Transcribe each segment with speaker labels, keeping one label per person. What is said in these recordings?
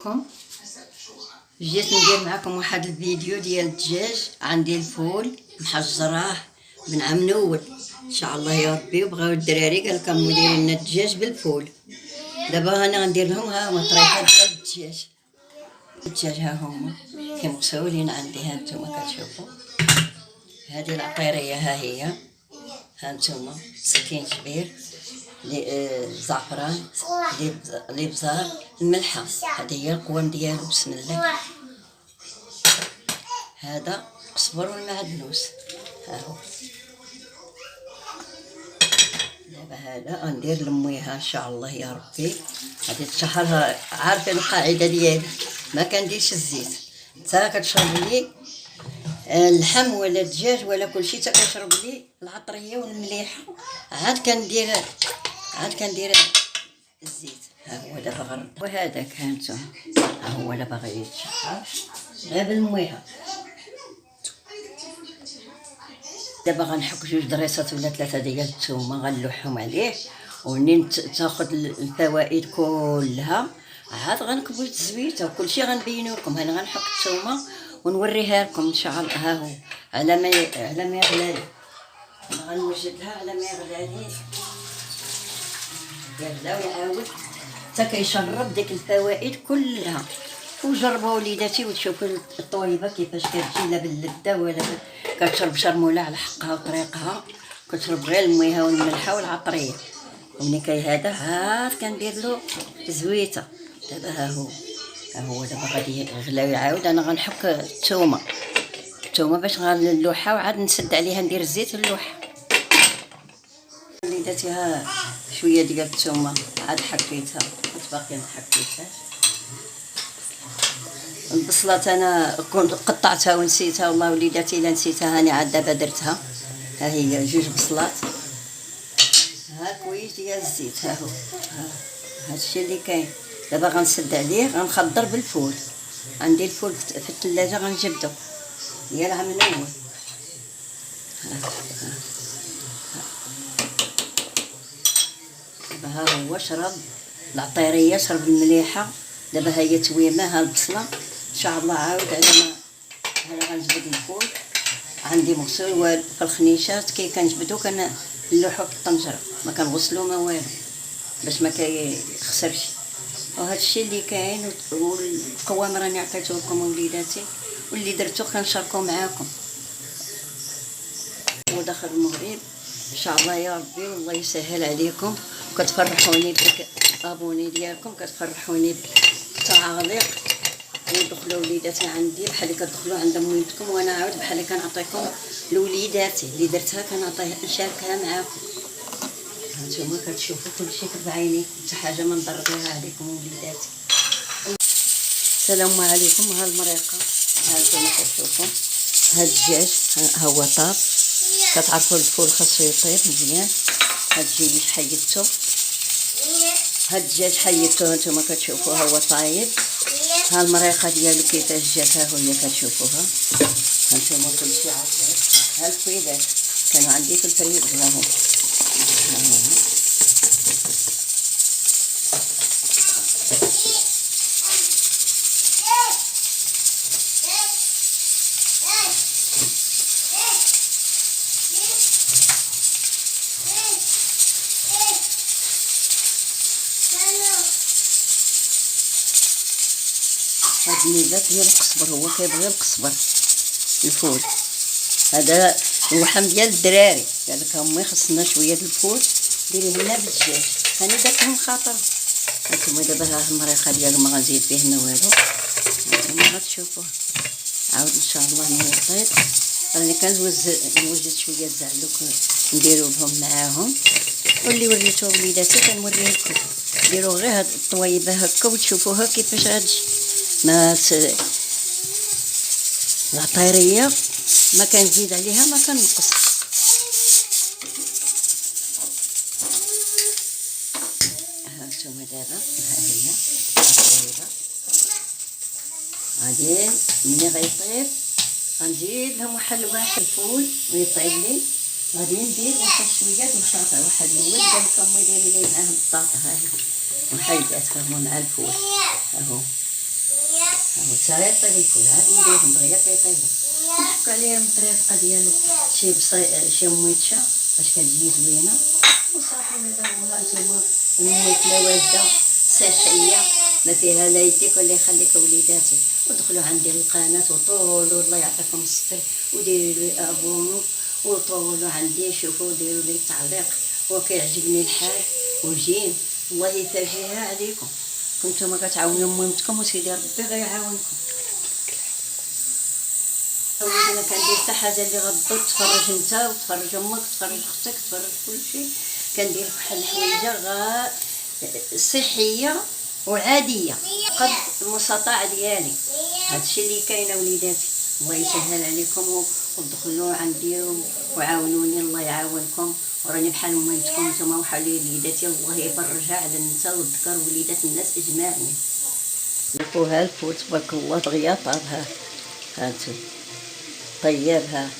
Speaker 1: كم جيت ندير معكم واحد الفيديو ديال الدجاج. عندي الفول محجراه من عام نول ان شاء الله يا ربي، وبغاو الدراري قال لكم ديري لنا الدجاج بالفول. دابا انا غندير لهم ها هما طريقه ديال الدجاج ها هما كي مغسولين عندي. ها نتوما كتشوفوا هذه العطيريه، ها هي، ها نتوما سكين كبير، زعفران، الابزار، الملحه، هذه هي القوام ديالو. بسم الله. هذا قزبر والمعدنوس، ها هو. دابا هذا غندير لميها ان شاء الله يا ربي. غادي تشهر، عارفين القاعده ديالي، ما كنديرش الزيت. نتا كتشرب لي اللحم ولا الدجاج ولا كلشي، تا كنشرب لي العطريه والمليحه، عاد كندير الزيت. ها هو دابا غرد، وهذاك ها نتوما، ها هو دابا غادي يتشهر غير بالميها. دابا غنحك 2 دريسات ولا 3 ديال الثومه، غنلوحهم عليه، ومنين تاخذ الفوائد كلها عاد غنكبوا الزويته وكلشي غنبينو لكم. انا غنحك الثومه ونوريها لكم ان شاء الله. ها هو على ما يغلى لي، غنوجدها على ما يغلى لي، يغلى ويعاود حتى كيشرب ديك الفوائد كلها. وجربوا وليداتي وتشوفوا الطويبه كيفاش كتجي، لا باللذه ولا كتشرب شرموله على حقها وطريقها، كتشرب غير الميها والملحه والعطريه. ومني هذا عاد كندير له زويته. دابا ها هو دابا غادي يغلى ويعاود. انا غنحك الثومه باش غنلوحها، وعاد نسد عليها ندير الزيت اللوحه. وليداتي ها شويه ديال الثومه عاد حكيتها، باقي ما حكيتهاش. البصلات انا كنت قطعتها ونسيتها، والله وليداتي الا نسيتها هاني عاد دابا درتها. ها هي 2 بصلات، ها كويس ديال الزيت، ها هو هادشي اللي كاين. دابا غنسد عليه، غنخضر بالفول. عندي الفول في الثلاجه غنجبدو ديالها من اول. دابا ها هو شرب العطيريه، شرب المليحه. دابا ها هي تويمه، ها البصله ان شاء الله. عاود على ما انا غنجبد الفول، عندي مغسول في الخنيشات كي كنجبدو كنلوحو في الطنجره، ما كنغسلو ما والو باش ما كيخسرش. وهذا الشيء اللي كاين، والقوام راني عطيته لكم وليداتي، واللي درتو كنشاركو معاكم. ودخل المغرب ان شاء الله يا ربي، والله يسهل عليكم. كتفرحوني بديك ابوني ديالكم، كتفرحوني بالتعاليق. ودخلوا وليداتي عندي بحال اللي كتدخلوا عند مولدكم، وانا عاود بحال اللي كنعطيكم لوليداتي اللي درتها كنعطيها نشاركها معاكم. هانتوما كتشوفوا كلشي بعينيكم، حتى حاجه ما نضربيها عليكم وليداتي. السلام عليكم. ها المريقه، هانتوما كتشوفوا ها الدجاج، ها هو طاب. كتعرفوا الفول خاصو يطيب مزيان. ها الدجاج حيدتو، ها الدجاج حيدتو، هانتوما كتشوفوا ها هو طايب. ها المريقه ديالو كيفاش جات، ها هي كتشوفوها. هانتوما كلشي عارفين. ها الفريدات كانوا عندي في الفريز، ها هو هاد الميزات ديال القزبر، هو كيبغي القزبر الفول. هذا اللحم ديال الدراري، قال لك امي خصنا شويه د الفول ديري لنا بالدجاج، هاني داك من خاطر. هانتوما دابا ها المريقه ديالو ما غنزيد فيه ما والو، هانتوما غتشوفوه. عاود ان شاء الله من الطيب راني كنوجد شويه الزعلوك نديرو لهم معاهم، واللي وريتو وليداتي كنوريه لكم. ديروا غير هاد الطويبه هكا وتشوفوها كيفاش غتجي. ما العطيريه ما كنزيد عليها ما كنقص. هانتوما دابا ها هي الطويبه. غادي ملي غيطيب غنزيد لهم واحد الفول ويطيب لي. غادي ندير واحد شويه د البطاطا. واحد الاول قال لكم ديري لي معاه البطاطا، ها هي وحيداتها هو مع الفول، ها هو هاو ساعة يطيب الفول عاد نديرهم دغيا كيطيبو ونحكو عليهم الطريقة ديال شي ميتشا باش كتجي زوينة وصافي. هذا هو. هانتوما الماكلة واجدة صحية ما فيها لا يديك ولا يخليك وليداتي. ودخلوا عندي القناة وطولوا الله يعطيكم الصحة وديروا لي ابونو وطولوا عندي شوفوا ديروا لي تعليق وكيعجبني الحال وجين الله يفرجيها عليكم. كنتو ما كتعاونوا مامتكم وسيدي ربي غيعاونكم. وليدي ما كندير حتى حاجه اللي غضك تفرج انت وتفرج امك وتفرج اختك تفرج كلشي. كندير بحال الحويجه صحيه وعاديه قد المستطاع ديالي. هادشي اللي كاين وليداتي. الله يسهل عليكم ودخلوا عندي وعاونوني الله يعاونكم. وراني بحال مامتكم نتوما وحال وليداتي الله يفرجها على النساء والذكر وليدات الناس اجمعين. لفوها الفول تبارك الله دغيا طابها. هانتو طيبها.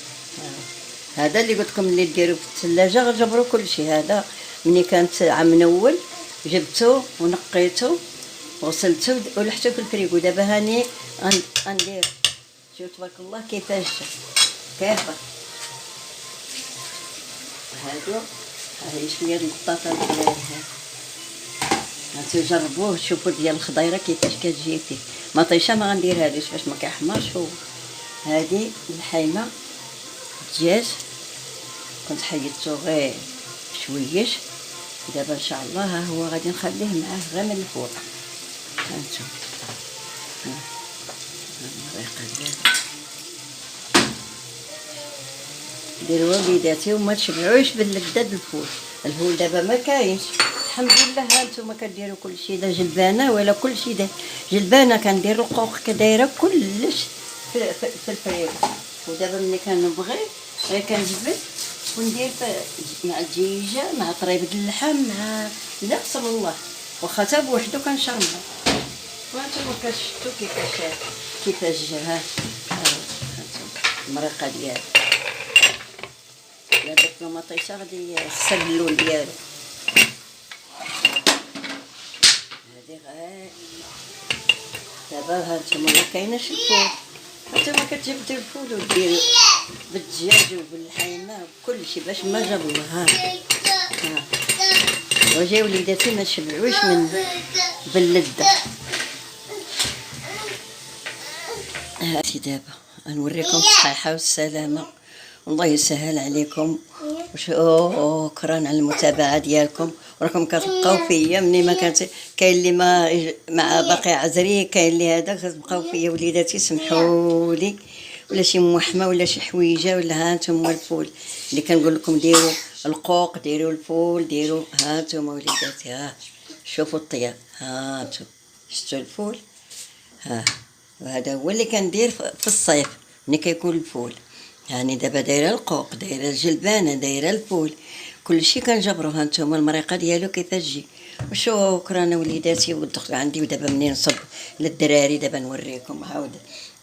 Speaker 1: هذا اللي قلت لكم اللي ديروا في الثلاجه غنجبروا كلشي. هذا ملي كانت عام الاول جبتو ونقيتو وغسلتو ولحتو في الفريكو. دابا هاني غندير شوف تبارك الله كيفاش كافه. هادو هاي شويه البطاطا ديالها. هانتو جربوه شوفوا ديال الخضيره كيفاش كتجي فيه. ما طيشه ما غنديرهالوش باش ما كيحمرش. هادي الحيمه الدجاج كنت حيدتو غير شويش. دابا ان شاء الله ها هو غادي نخليه معاه غير من الفوق. هانتو الريقه ديالو ديروا وليداتي وما تشبعوش باللذة الفول. الفول دابا ما كاينش الحمد لله. هانتوما كديروا كلشي لا جلبانه ولا كلشي جلبانه. كندير القوق كدايره كلش في الفريكو. ودابا ملي كنبغي غير كنجبد وندير مع الدجاجه مع طريبه اللحم مع لا بسم الله واخا تا بوحدو كنشرمها. وانتوما كتشتو كيفاش جا. ها المريقه ديالو لا درت له مطيشه غادي يخسر اللون ديالو. هادي غير دابا هانتوما ما كايناش الفول. هانتوما كتجبدوا الفول وديروا بالدجاج وبالحيمه وكلشي باش ما جابوه. ها وجاي وليداتي ما تشبعوش من باللذة. هاتي دابا غنوريكم الصحة والسلامة والله يسهل عليكم. وشكرا على المتابعة ديالكم. وراكم كتبقاو فيا مني ما كانت كاين اللي ما مع باقي عذري كاين اللي هذا كتبقاو فيا وليداتي سمحولي. ولا شي موحمه ولا شي حويجه ولا ها نتوما الفول اللي كنقول لكم ديروا القوق ديروا الفول ديروا. ها نتوما وليداتي ها شوفوا الطياب. ها نتوما شفتوا الفول. ها وهذا هو اللي كندير في الصيف ملي كيكون الفول. يعني دابا دايره القوق دايره الجلبانه دايره الفول كلشي كنجبرو. ها نتوما المريقه ديالو كيفاش تجي. وشكرا وليداتي والدخل عندي. ودابا منين نصب للدراري دابا نوريكم عاود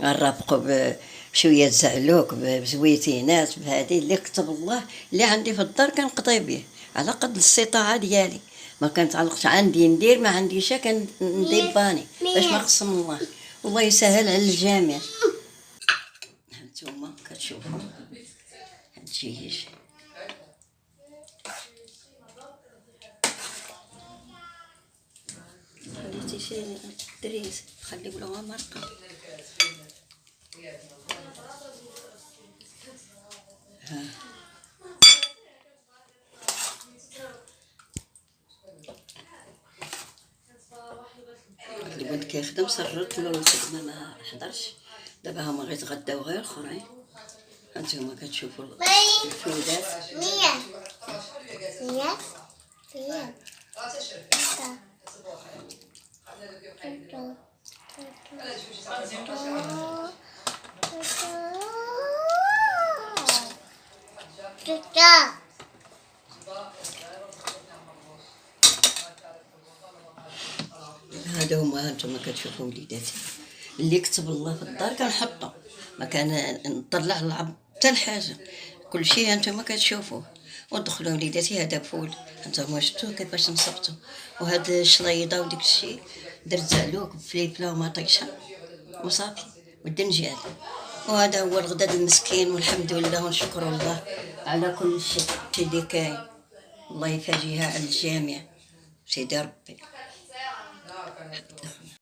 Speaker 1: غنرافقوا بشويه زعلوك بزويتينات بهذه اللي كتب الله اللي عندي في الدار كنقضي به على قد الاستطاعه ديالي. ما كنتعلقش عندي ندير ما عنديش كندير باني باش ما قسم الله. والله يسهل على الجميع. هانتوما كتشوفوا الدجاج خليتي شي دريس خليو لها مرقه. ها الولد كيخدم سرت له الخدمه ما حضرش. دابا هما غيتغداو غير اخرين. هانتوما كتشوفوا الفودات. هادو هما هانتوما كتشوفوا وليداتي اللي كتب الله في الدار كنحطو ما كان نطلع للعب حتى الحاجه كلشي هانتوما كتشوفوه. ودخلوا وليداتي هذا فول هانتوما شفتوا كيفاش نصبتو. وهاد الشليضه وديك الشيء درت زعلوك بفليفله ومطيشه وصافي والدنجال. وهذا هو الغداد المسكين، والحمد لله ونشكر الله على كل شيء اللي كاين. الله يفاجئها على الجميع سيدي ربي.